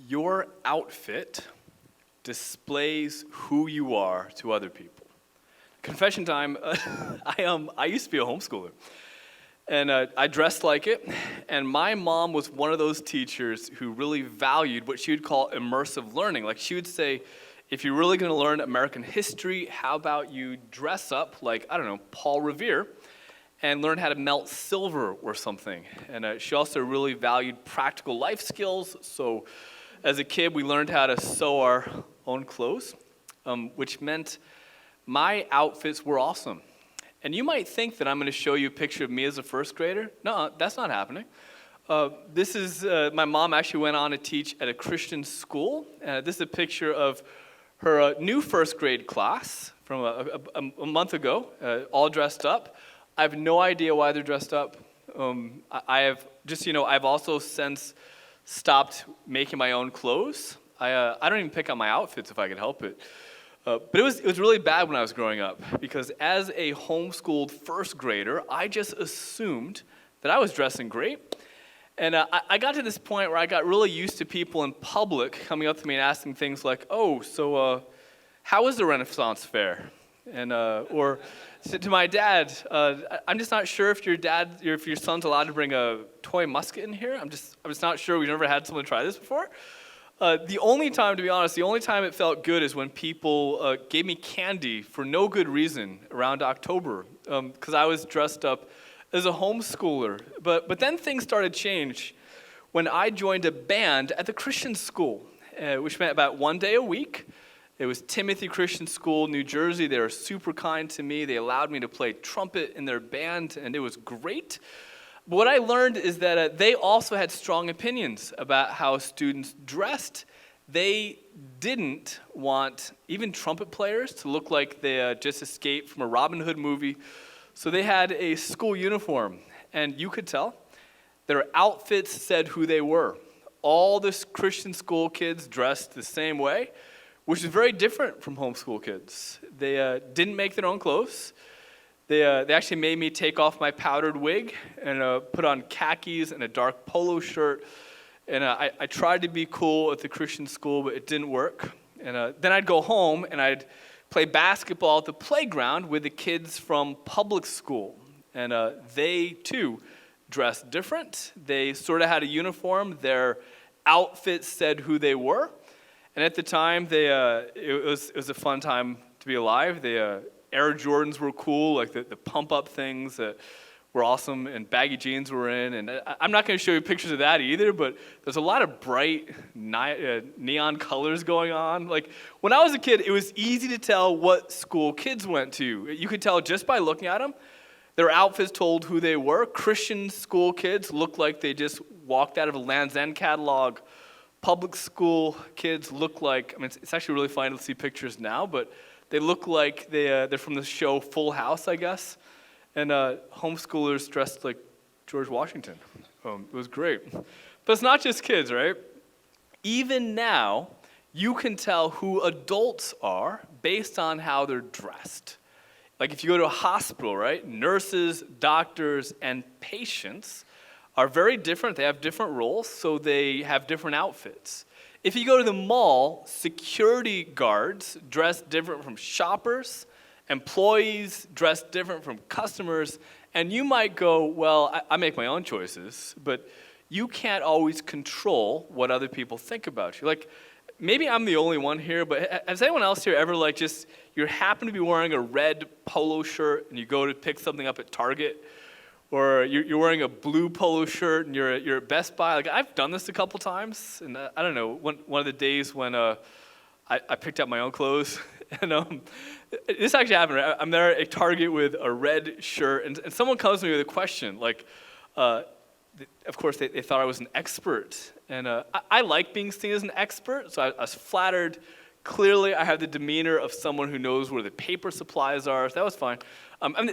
Your outfit displays who you are to other people. Confession time, I used to be a homeschooler. And I dressed like it. And my mom was one of those teachers who really valued what she would call immersive learning. Like she would say, if you're really going to learn American history, how about you dress up like, I don't know, Paul Revere and learn how to melt silver or something. And she also really valued practical life skills. So as a kid, we learned how to sew our own clothes, which meant my outfits were awesome. And you might think that I'm going to show you a picture of me as a first grader. No, that's not happening. This is, my mom actually went on to teach at a Christian school. This is a picture of her new first grade class from a month ago, all dressed up. I have no idea why they're dressed up. I have just, I've also since stopped making my own clothes. I don't even pick out my outfits if I could help it. But it was really bad when I was growing up because as a homeschooled first grader, I just assumed that I was dressing great. And I got to this point where I got really used to people in public coming up to me and asking things like, "Oh, so how was the Renaissance Fair?" And or to my dad, "I'm just not sure if your son's allowed to bring a toy musket in here. I'm just not sure. We've never had someone try this before." The only time it felt good is when people gave me candy for no good reason around October, because I was dressed up as a homeschooler. But then things started to change when I joined a band at the Christian school, which meant about one day a week. It was Timothy Christian School, New Jersey. They were super kind to me. They allowed me to play trumpet in their band, and it was great. But what I learned is that they also had strong opinions about how students dressed. They didn't want even trumpet players to look like they just escaped from a Robin Hood movie. So they had a school uniform, and you could tell their outfits said who they were. All the Christian school kids dressed the same way, which is very different from homeschool kids. They didn't make their own clothes. They actually made me take off my powdered wig and put on khakis and a dark polo shirt. And I tried to be cool at the Christian school, but it didn't work. And then I'd go home and I'd play basketball at the playground with the kids from public school. And they, too, dressed different. They sort of had a uniform. Their outfits said who they were. And at the time, it was a fun time to be alive. Air Jordans were cool, like the pump-up things that were awesome, and baggy jeans were in. And I'm not going to show you pictures of that either, but there's a lot of bright neon colors going on. Like when I was a kid, it was easy to tell what school kids went to. You could tell just by looking at them. Their outfits told who they were. Christian school kids looked like they just walked out of a Land's End catalog. Public school kids look like, it's actually really funny to see pictures now, but they look like they're from the show Full House, I guess. And homeschoolers dressed like George Washington. It was great. But it's not just kids, right? Even now, you can tell who adults are based on how they're dressed. Like if you go to a hospital, right? Nurses, doctors, and patients are very different. They have different roles, so they have different outfits. If you go to the mall, security guards dress different from shoppers, employees dress different from customers, and you might go, well, I make my own choices, but you can't always control what other people think about you. Like, maybe I'm the only one here, but has anyone else here ever you happen to be wearing a red polo shirt and you go to pick something up at Target? Or you're wearing a blue polo shirt and you're at Best Buy. Like I've done this a couple times, and I don't know, one of the days when I picked up my own clothes, and this actually happened. Right? I'm there at Target with a red shirt, and someone comes to me with a question. Like, of course, they thought I was an expert, and I like being seen as an expert, so I was flattered. Clearly, I have the demeanor of someone who knows where the paper supplies are, so that was fine.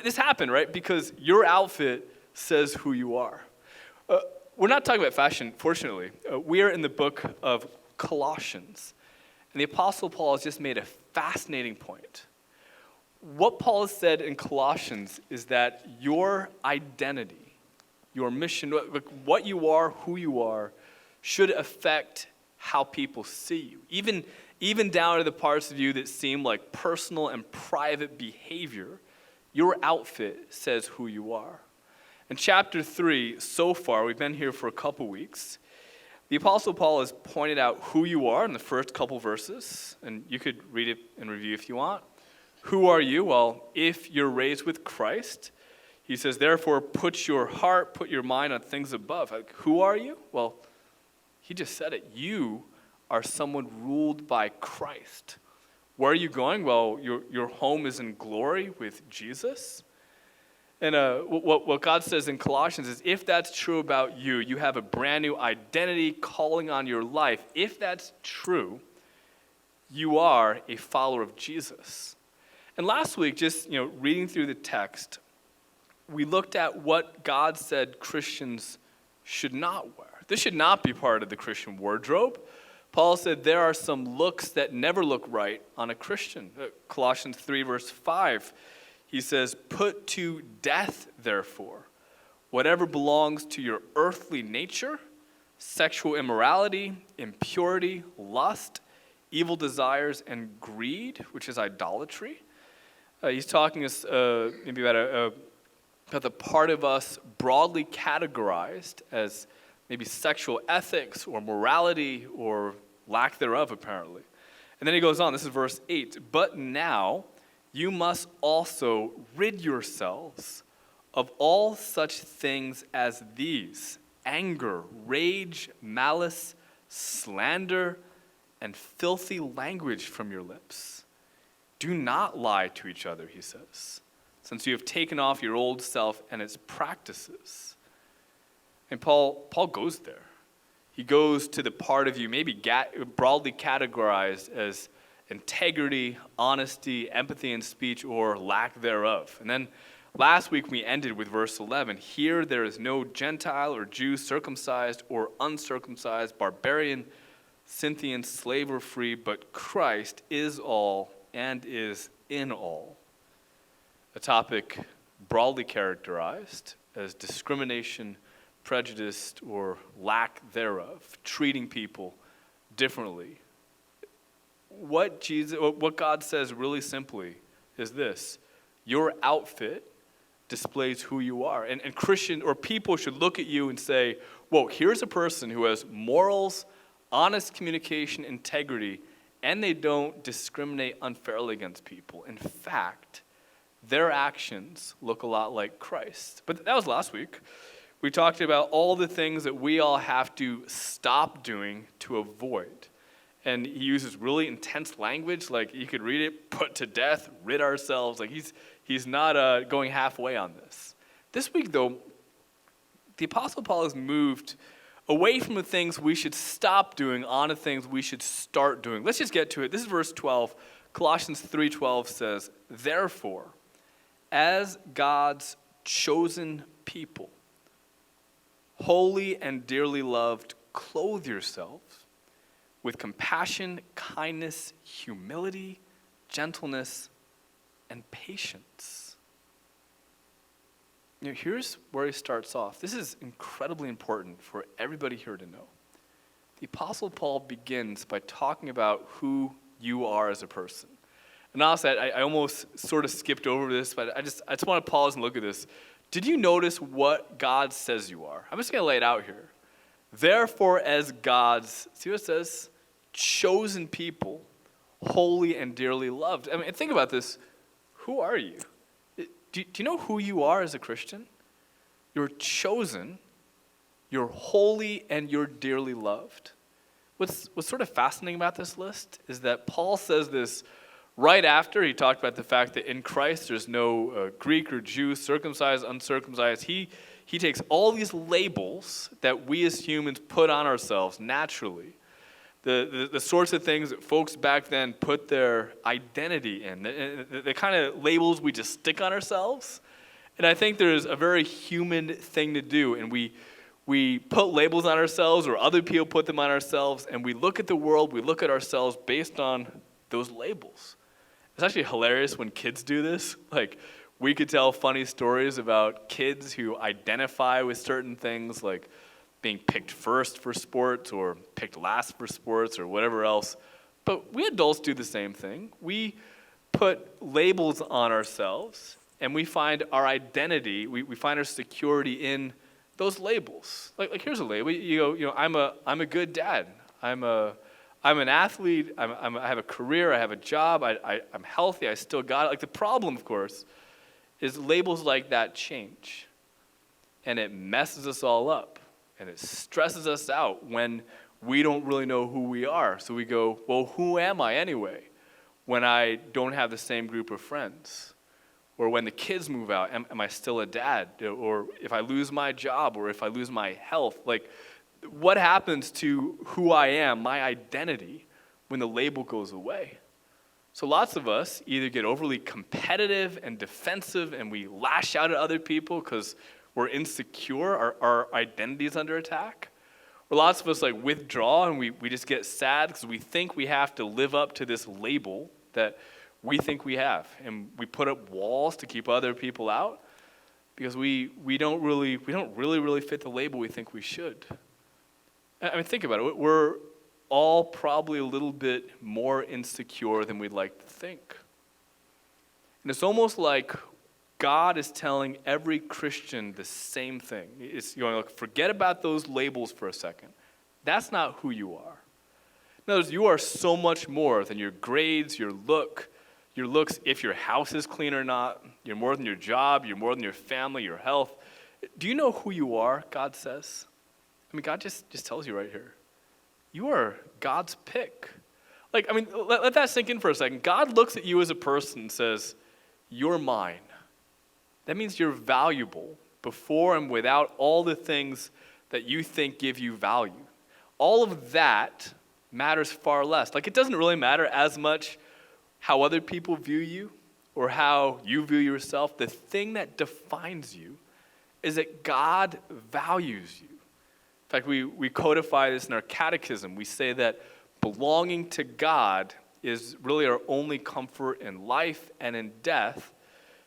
This happened, right? Because your outfit says who you are. We're not talking about fashion, fortunately. We are in the book of Colossians. And the Apostle Paul has just made a fascinating point. What Paul has said in Colossians is that your identity, your mission, what you are, who you are, should affect how people see you. Even down to the parts of you that seem like personal and private behavior, your outfit says who you are. In chapter 3, so far, we've been here for a couple weeks, the Apostle Paul has pointed out who you are in the first couple verses, and you could read it and review if you want. Who are you? Well, if you're raised with Christ, he says, therefore, put your mind on things above. Like, who are you? Well, he just said it. You are someone ruled by Christ. Where are you going? Well, your home is in glory with Jesus. And what God says in Colossians is, if that's true about you, you have a brand new identity calling on your life. If that's true, you are a follower of Jesus. And last week, just reading through the text, we looked at what God said Christians should not wear. This should not be part of the Christian wardrobe. Paul said there are some looks that never look right on a Christian. Colossians 3, verse 5, he says, put to death, therefore, whatever belongs to your earthly nature, sexual immorality, impurity, lust, evil desires, and greed, which is idolatry. He's talking maybe about the part of us broadly categorized as maybe sexual ethics or morality or lack thereof, apparently. And then he goes on, this is verse 8, but now you must also rid yourselves of all such things as these: anger, rage, malice, slander, and filthy language from your lips. Do not lie to each other, he says, since you have taken off your old self and its practices. And Paul goes there. He goes to the part of you maybe broadly categorized as integrity, honesty, empathy in speech, or lack thereof. And then last week we ended with verse 11. Here there is no Gentile or Jew, circumcised or uncircumcised, barbarian, Scythian, slave or free, but Christ is all and is in all. A topic broadly characterized as discrimination, prejudice, or lack thereof, treating people differently. What God says really simply is this: your outfit displays who you are. And Christian or people should look at you and say, whoa, here's a person who has morals, honest communication, integrity, and they don't discriminate unfairly against people. In fact, their actions look a lot like Christ. But that was last week. We talked about all the things that we all have to stop doing to avoid. And he uses really intense language, like you could read it, put to death, rid ourselves. Like he's not going halfway on this. This week, though, the Apostle Paul has moved away from the things we should stop doing on to things we should start doing. Let's just get to it. This is verse 12. Colossians 3:12 says, therefore, as God's chosen people, holy and dearly loved, clothe yourselves with compassion, kindness, humility, gentleness, and patience. Here's where he starts off. This is incredibly important for everybody here to know. The Apostle Paul begins by talking about who you are as a person. And honestly, I almost sort of skipped over this, but I just want to pause and look at this. Did you notice what God says you are? I'm just going to lay it out here. Therefore, as God's, see what it says? Chosen people, holy and dearly loved. I mean, think about this. Who are you? Do you know who you are as a Christian? You're chosen, you're holy, and you're dearly loved. What's sort of fascinating about this list is that Paul says this right after he talked about the fact that in Christ there's no Greek or Jew, circumcised, uncircumcised. He takes all these labels that we as humans put on ourselves naturally, the sorts of things that folks back then put their identity in, the kind of labels we just stick on ourselves. And I think there's a very human thing to do, and we put labels on ourselves, or other people put them on ourselves, and we look at the world, we look at ourselves based on those labels. It's actually hilarious when kids do this. Like, we could tell funny stories about kids who identify with certain things, like being picked first for sports or picked last for sports or whatever else. But we adults do the same thing. We put labels on ourselves, and we find our identity, we find our security in those labels. Like here's a label. You go, I'm a good dad. I'm an athlete. I have a career. I have a job. I'm healthy. I still got it. Like the problem, of course, is labels like that change, and it messes us all up, and it stresses us out when we don't really know who we are. So we go, well, who am I anyway? When I don't have the same group of friends, or when the kids move out, am I still a dad? Or if I lose my job, or if I lose my health, like what happens to who I am, my identity, when the label goes away? So lots of us either get overly competitive and defensive and we lash out at other people because we're insecure, our identity is under attack. Or lots of us like withdraw and we just get sad because we think we have to live up to this label that we think we have. And we put up walls to keep other people out because we don't really fit the label we think we should. I mean, think about it. We're all probably a little bit more insecure than we'd like to think. And it's almost like God is telling every Christian the same thing. It's going, look, forget about those labels for a second. That's not who you are. In other words, you are so much more than your grades, your looks, if your house is clean or not. You're more than your job. You're more than your family, your health. Do you know who you are, God says? I mean, God just tells you right here. You are God's pick. Like, I mean, let that sink in for a second. God looks at you as a person and says, you're mine. That means you're valuable before and without all the things that you think give you value. All of that matters far less. Like, it doesn't really matter as much how other people view you or how you view yourself. The thing that defines you is that God values you. In fact, we codify this in our catechism. We say that belonging to God is really our only comfort in life and in death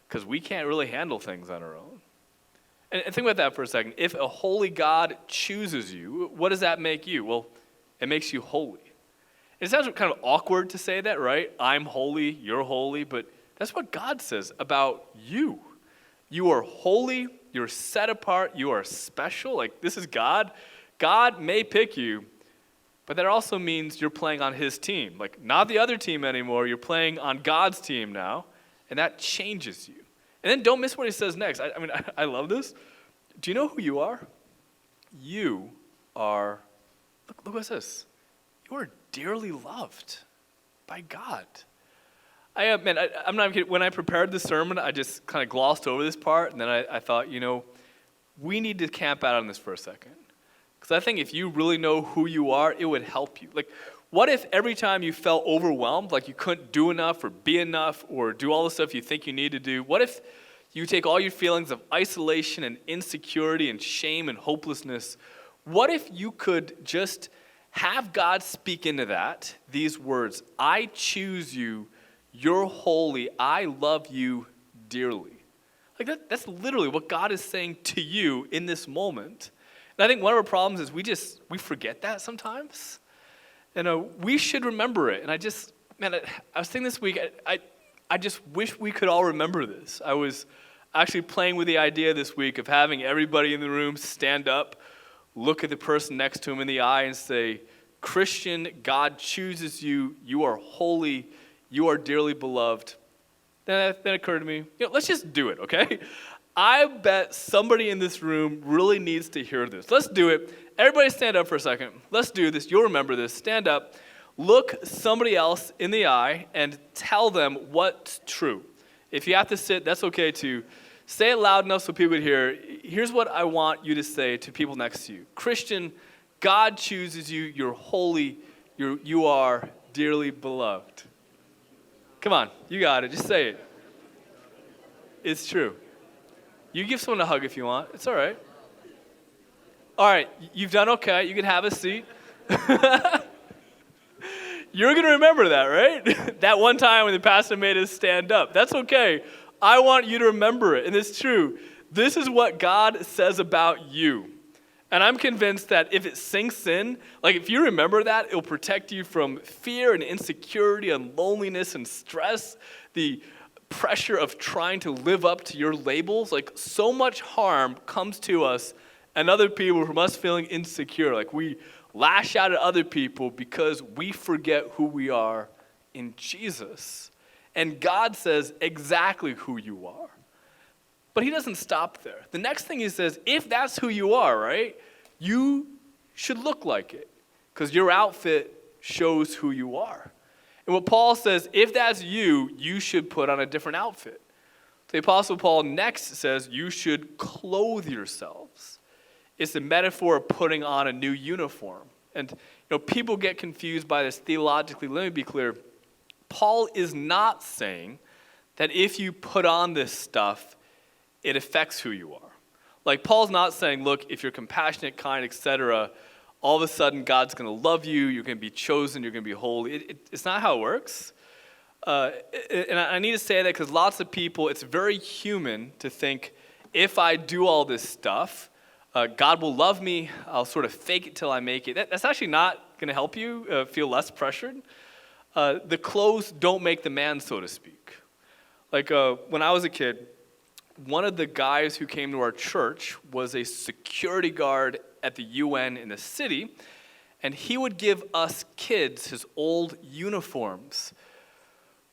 because we can't really handle things on our own. And think about that for a second. If a holy God chooses you, what does that make you? Well, it makes you holy. It sounds kind of awkward to say that, right? I'm holy, you're holy, but that's what God says about you. You are holy, you're set apart, you are special. Like, this is God. God may pick you, but that also means you're playing on his team. Like, not the other team anymore. You're playing on God's team now, and that changes you. And then don't miss what he says next. I love this. Do you know who you are? You are, look what it says. You are dearly loved by God. I'm not even kidding. When I prepared the sermon, I just kind of glossed over this part, and then I thought, we need to camp out on this for a second. Because I think if you really know who you are, it would help you. Like, what if every time you felt overwhelmed, like you couldn't do enough or be enough or do all the stuff you think you need to do, what if you take all your feelings of isolation and insecurity and shame and hopelessness, what if you could just have God speak into that, these words, I choose you, you're holy, I love you dearly. Like that's literally what God is saying to you in this moment. And I think one of our problems is we forget that sometimes. And we should remember it. And I was thinking this week, I just wish we could all remember this. I was actually playing with the idea this week of having everybody in the room stand up, look at the person next to him in the eye and say, Christian, God chooses you, you are holy, you are dearly beloved. Then it occurred to me, let's just do it, okay? I bet somebody in this room really needs to hear this. Let's do it. Everybody stand up for a second. Let's do this. You'll remember this. Stand up. Look somebody else in the eye and tell them what's true. If you have to sit, that's okay too. Say it loud enough so people can hear. Here's what I want you to say to people next to you. Christian, God chooses you. You're holy. You are dearly beloved. Come on. You got it. Just say it. It's true. You give someone a hug if you want. It's all right. All right, you've done okay. You can have a seat. You're going to remember that, right? That one time when the pastor made us stand up. That's okay. I want you to remember it, and it's true. This is what God says about you. And I'm convinced that if it sinks in, like if you remember that, it'll protect you from fear and insecurity and loneliness and stress, the pressure of trying to live up to your labels. Like so much harm comes to us and other people from us feeling insecure. Like we lash out at other people because we forget who we are in Jesus. And God says exactly who you are. But he doesn't stop there. The next thing he says, if that's who you are, right, you should look like it because your outfit shows who you are. And what Paul says, if that's you, you should put on a different outfit. The Apostle Paul next says you should clothe yourselves. It's a metaphor of putting on a new uniform. And people get confused by this theologically. Let me be clear. Paul is not saying that if you put on this stuff, it affects who you are. Like Paul's not saying, look, if you're compassionate, kind, etc., all of a sudden God's going to love you, you're going to be chosen, you're going to be holy. It's not how it works. And I need to say that because lots of people, it's very human to think, if I do all this stuff, God will love me, I'll sort of fake it till I make it. That's actually not going to help you feel less pressured. The clothes don't make the man, so to speak. Like when I was a kid, one of the guys who came to our church was a security guard at the UN in the city, and he would give us kids his old uniforms,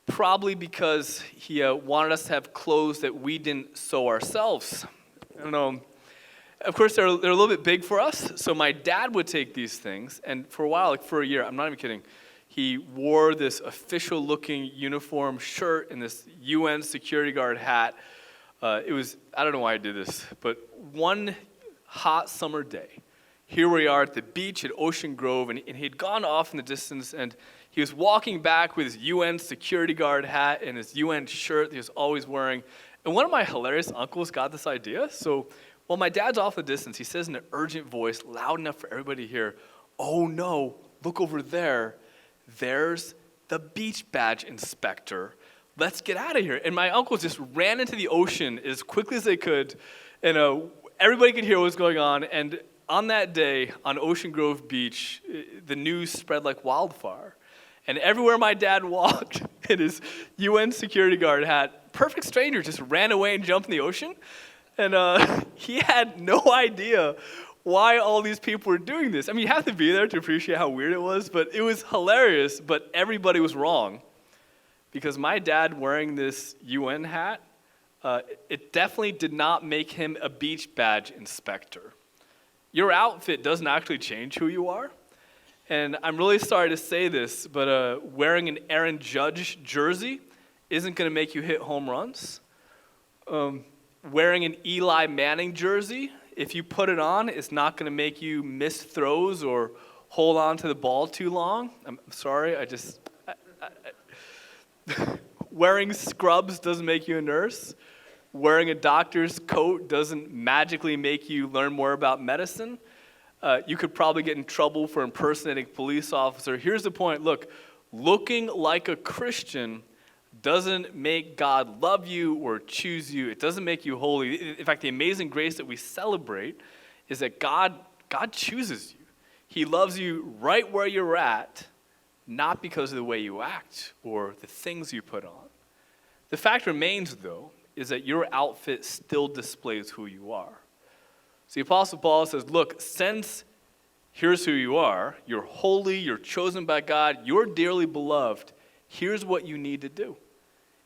probably because he wanted us to have clothes that we didn't sew ourselves. I don't know. Of course, they're a little bit big for us, so my dad would take these things, and for a while, like for a year, I'm not even kidding, he wore this official-looking uniform shirt and this UN security guard hat. I don't know why I did this, but one hot summer day, here we are at the beach at Ocean Grove, and he'd gone off in the distance, and he was walking back with his UN security guard hat and his UN shirt that he was always wearing. And one of my hilarious uncles got this idea. So while my dad's off in the distance, he says in an urgent voice, loud enough for everybody to hear, "Oh no, look over there. There's the beach badge inspector. Let's get out of here." And my uncle just ran into the ocean as quickly as they could, and everybody could hear what was going on. And on that day, on Ocean Grove Beach, the news spread like wildfire. And everywhere my dad walked in his UN security guard hat, perfect stranger just ran away and jumped in the ocean. And he had no idea why all these people were doing this. I mean, you have to be there to appreciate how weird it was, but it was hilarious, but everybody was wrong. Because my dad wearing this UN hat, it definitely did not make him a beach badge inspector. Your outfit doesn't actually change who you are. And I'm really sorry to say this, but wearing an Aaron Judge jersey isn't going to make you hit home runs. Wearing an Eli Manning jersey, if you put it on, it's not going to make you miss throws or hold on to the ball too long. I'm sorry, Wearing scrubs doesn't make you a nurse. Wearing a doctor's coat doesn't magically make you learn more about medicine. You could probably get in trouble for impersonating a police officer. Here's the point. Look, looking like a Christian doesn't make God love you or choose you. It doesn't make you holy. In fact, the amazing grace that we celebrate is that God chooses you. He loves you right where you're at, not because of the way you act or the things you put on. The fact remains, though, is that your outfit still displays who you are. So the Apostle Paul says, look, since here's who you are, you're holy, you're chosen by God, you're dearly beloved, here's what you need to do.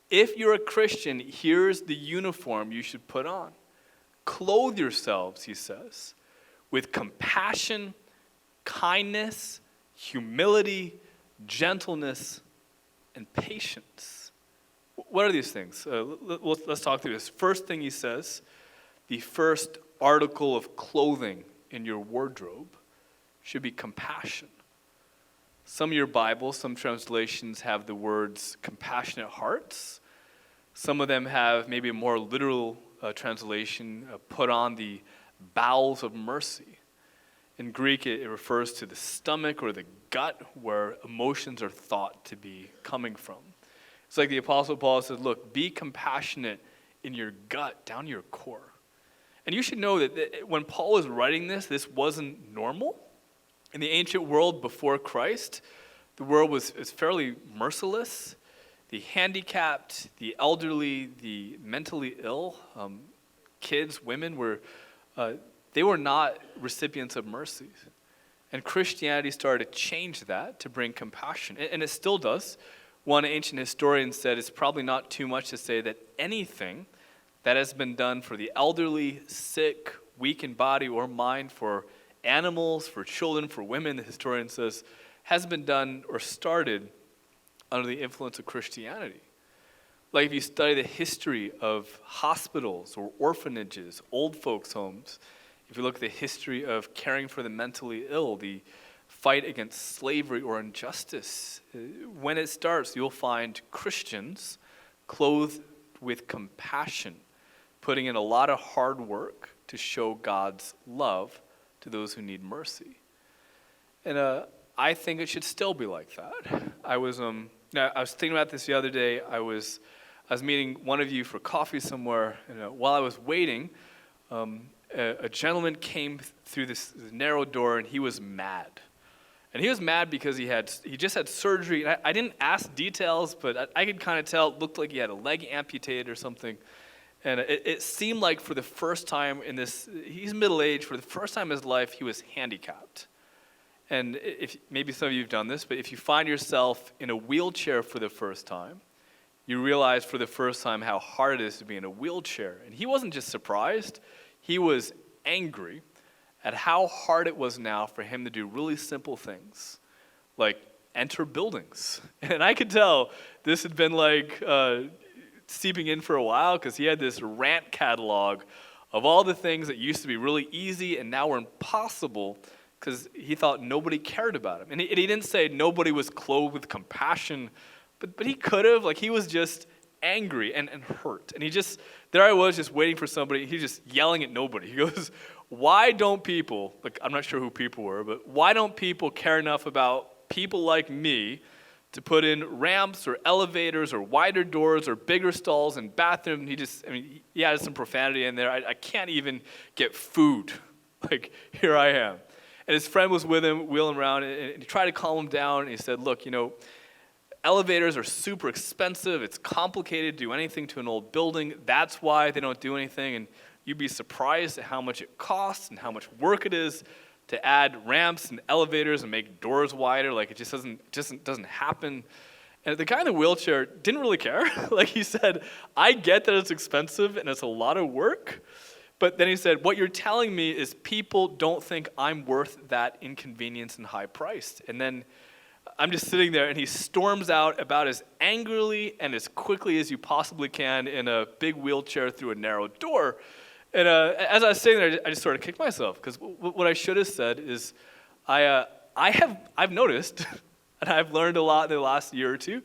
If you're a Christian, here's the uniform you should put on. Clothe yourselves, he says, with compassion, kindness, humility, gentleness, and patience. What are these things? Let's talk through this. First thing he says, the first article of clothing in your wardrobe should be compassion. Some of your Bibles, some translations have the words compassionate hearts. Some of them have maybe a more literal translation, put on the bowels of mercy. In Greek, it refers to the stomach or the gut where emotions are thought to be coming from. It's like the Apostle Paul says, look, be compassionate in your gut, down your core. And you should know that when Paul was writing this wasn't normal. In the ancient world before Christ, the world was fairly merciless. The handicapped, the elderly, the mentally ill, kids, women they were not recipients of mercy. And Christianity started to change that to bring compassion. And it still does. One ancient historian said it's probably not too much to say that anything that has been done for the elderly, sick, weak in body or mind, for animals, for children, for women, the historian says, has been done or started under the influence of Christianity. Like if you study the history of hospitals or orphanages, old folks' homes, if you look at the history of caring for the mentally ill, the fight against slavery or injustice, when it starts, you'll find Christians clothed with compassion, putting in a lot of hard work to show God's love to those who need mercy. And I think it should still be like that. I was thinking about this the other day. I was meeting one of you for coffee somewhere, and while I was waiting, a gentleman came through this narrow door, and he was mad. And he was mad because he just had surgery. And I didn't ask details, but I could kind of tell it looked like he had a leg amputated or something. And it seemed like for the first time he's middle-aged, for the first time in his life, he was handicapped. And if maybe some of you have done this, but if you find yourself in a wheelchair for the first time, you realize for the first time how hard it is to be in a wheelchair. And he wasn't just surprised, he was angry at how hard it was now for him to do really simple things, like enter buildings. And I could tell this had been like seeping in for a while, because he had this rant catalog of all the things that used to be really easy and now were impossible, because he thought nobody cared about him. And he didn't say nobody was clothed with compassion, but he could have. Like, he was just angry and hurt. And there I was just waiting for somebody. He's just yelling at nobody. He goes, why don't people, like, I'm not sure who people were, but why don't people care enough about people like me to put in ramps or elevators or wider doors or bigger stalls and bathrooms? He added some profanity in there. I can't even get food. Like, here I am. And his friend was with him, wheeling around, and he tried to calm him down. And he said, look, elevators are super expensive. It's complicated to do anything to an old building. That's why they don't do anything. And you'd be surprised at how much it costs and how much work it is to add ramps and elevators and make doors wider. Like, it just doesn't happen. And the guy in the wheelchair didn't really care. Like, he said, I get that it's expensive and it's a lot of work. But then he said, what you're telling me is people don't think I'm worth that inconvenience and high price. And then I'm just sitting there, and he storms out about as angrily and as quickly as you possibly can in a big wheelchair through a narrow door. And as I was sitting there, I just sort of kicked myself, because what I should have said is, I've noticed, and I've learned a lot in the last year or two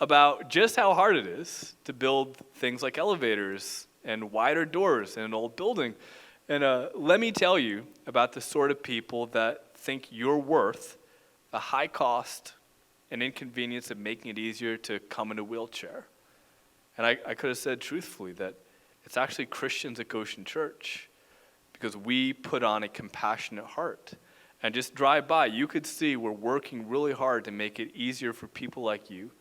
about just how hard it is to build things like elevators and wider doors in an old building. And let me tell you about the sort of people that think you're worth the high cost and inconvenience of making it easier to come in a wheelchair. And I could have said truthfully that it's actually Christians at Goshen Church, because we put on a compassionate heart. And just drive by, you could see we're working really hard to make it easier for people like you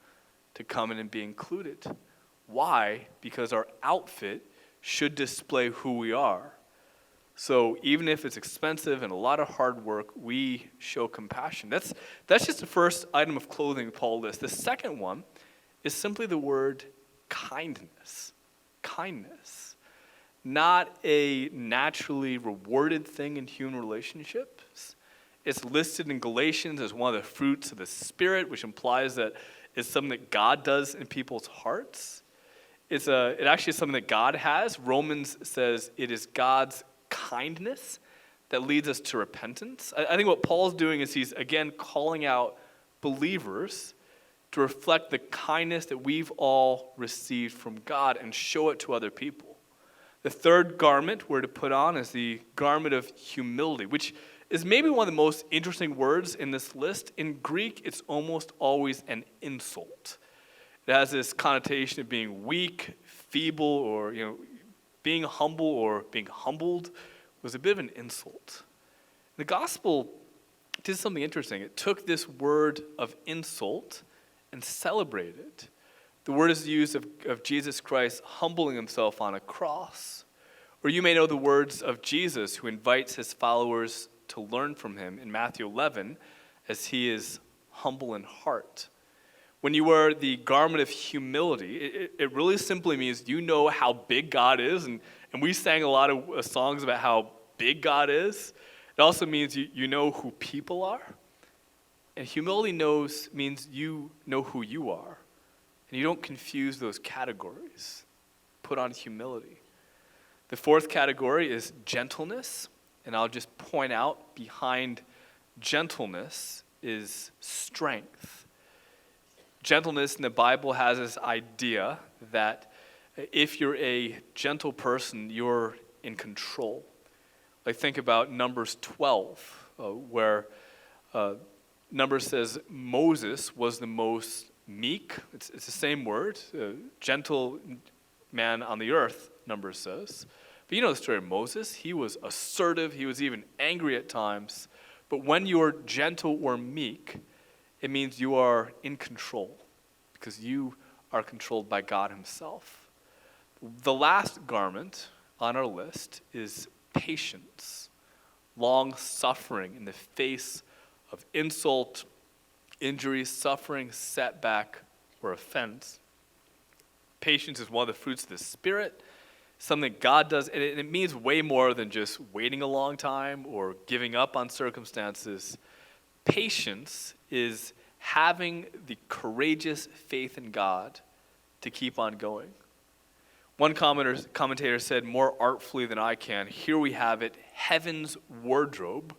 to come in and be included. Why? Because our outfit should display who we are. So even if it's expensive and a lot of hard work, we show compassion. That's just the first item of clothing Paul lists. The second one is simply the word kindness. Kindness. Not a naturally rewarded thing in human relationships. It's listed in Galatians as one of the fruits of the Spirit, which implies that it's something that God does in people's hearts. It actually is something that God has. Romans says it is God's kindness that leads us to repentance. I think what Paul's doing is he's, again, calling out believers to reflect the kindness that we've all received from God and show it to other people. The third garment we're to put on is the garment of humility, which is maybe one of the most interesting words in this list. In Greek, it's almost always an insult. It has this connotation of being weak, feeble, or Being humble or being humbled was a bit of an insult. The gospel did something interesting. It took this word of insult and celebrated it. The word is used of Jesus Christ humbling himself on a cross. Or you may know the words of Jesus, who invites his followers to learn from him in Matthew 11, as he is humble in heart. When you wear the garment of humility, it really simply means you know how big God is, and we sang a lot of songs about how big God is. It also means you know who people are. And humility means you know who you are. And you don't confuse those categories. Put on humility. The fourth category is gentleness. And I'll just point out behind gentleness is strength. Gentleness in the Bible has this idea that if you're a gentle person, you're in control. Like think about Numbers 12, where Numbers says Moses was the most meek. It's the same word, gentle man on the earth, Numbers says. But you know the story of Moses. He was assertive. He was even angry at times. But when you're gentle or meek, it means you are in control because you are controlled by God himself. The last garment on our list is patience, long suffering in the face of insult, injury, suffering, setback, or offense. Patience is one of the fruits of the Spirit, something God does, and it means way more than just waiting a long time or giving up on circumstances. Patience is having the courageous faith in God to keep on going. One commentator said more artfully than I can, here we have it, heaven's wardrobe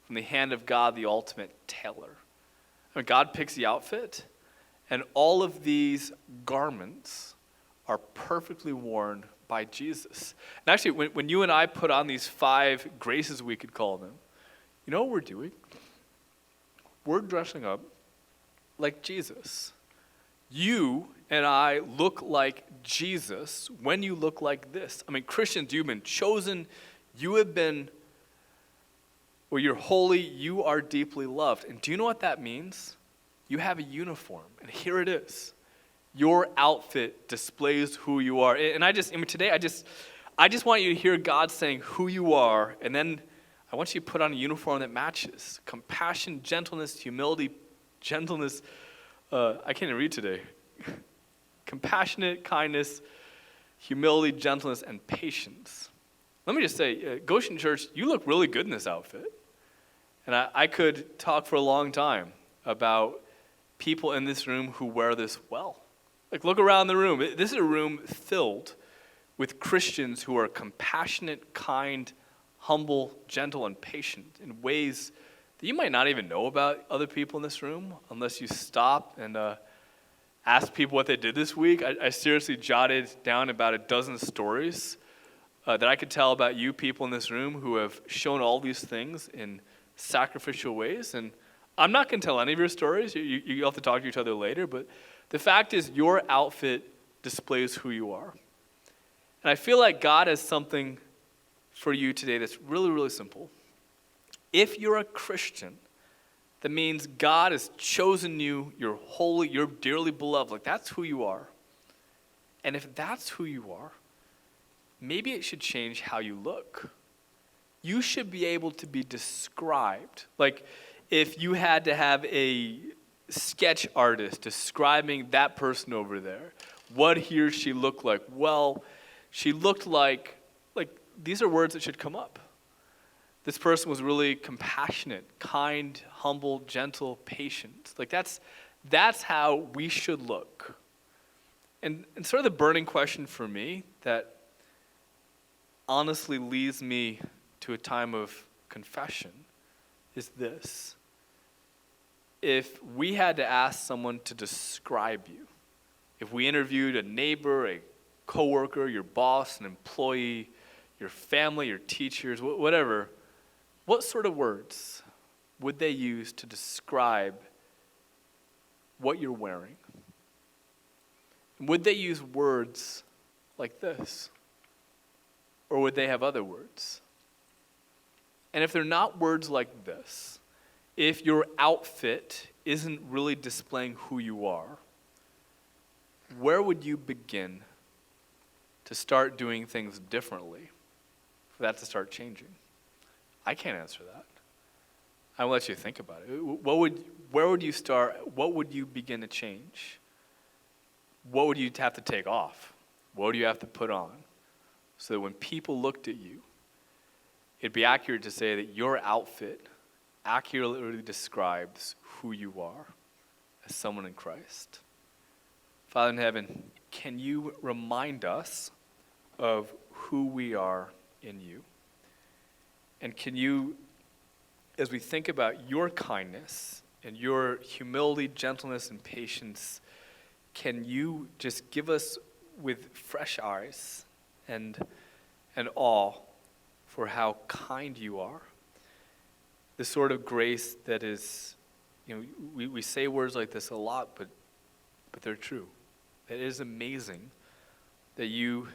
from the hand of God, the ultimate tailor. I mean, God picks the outfit, and all of these garments are perfectly worn by Jesus. And actually, when you and I put on these 5 graces, we could call them, you know what we're doing? We're dressing up like Jesus. You and I look like Jesus when you look like this. I mean, Christians, you've been chosen, you have been, well, you're holy, you are deeply loved. And do you know what that means? You have a uniform, and here it is. Your outfit displays who you are. And today, I just want you to hear God saying who you are, and then I want you to put on a uniform that matches. Compassion, gentleness, humility, gentleness. I can't even read today. Compassionate, kindness, humility, gentleness, and patience. Let me just say, Goshen Church, you look really good in this outfit. And I could talk for a long time about people in this room who wear this well. Like, look around the room. This is a room filled with Christians who are compassionate, kind, humble, gentle, and patient in ways that you might not even know about other people in this room unless you stop and ask people what they did this week. I seriously jotted down about a dozen stories that I could tell about you people in this room who have shown all these things in sacrificial ways. And I'm not going to tell any of your stories. You have to talk to each other later. But the fact is, your outfit displays who you are. And I feel like God has something for you today that's really, really simple. If you're a Christian, that means God has chosen you, you're holy, you're dearly beloved. Like, that's who you are. And if that's who you are, maybe it should change how you look. You should be able to be described. Like, if you had to have a sketch artist describing that person over there, what he or she looked like? Well, she looked like these are words that should come up. This person was really compassionate, kind, humble, gentle, patient. Like, that's how we should look. And sort of the burning question for me that honestly leads me to a time of confession is this. If we had to ask someone to describe you, if we interviewed a neighbor, a coworker, your boss, an employee, your family, your teachers, whatever, what sort of words would they use to describe what you're wearing? Would they use words like this? Or would they have other words? And if they're not words like this, if your outfit isn't really displaying who you are, where would you begin to start doing things differently for that to start changing? I can't answer that. I'll let you think about it. Where would you start? What would you begin to change? What would you have to take off? What would you have to put on? So that when people looked at you, it'd be accurate to say that your outfit accurately describes who you are as someone in Christ. Father in heaven, can you remind us of who we are in you? And can you, as we think about your kindness and your humility, gentleness, and patience, can you just give us with fresh eyes and awe for how kind you are? The sort of grace that is, we say words like this a lot, but they're true. It is amazing that you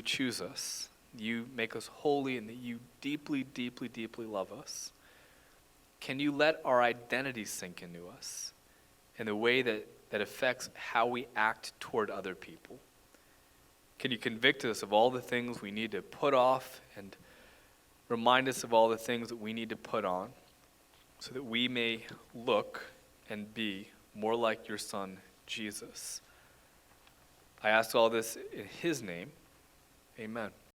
choose us, you make us holy, and that you deeply, deeply, deeply love us. Can you let our identity sink into us in the way that affects how we act toward other people? Can you convict us of all the things we need to put off and remind us of all the things that we need to put on so that we may look and be more like your Son, Jesus? I ask all this in his name. Amen.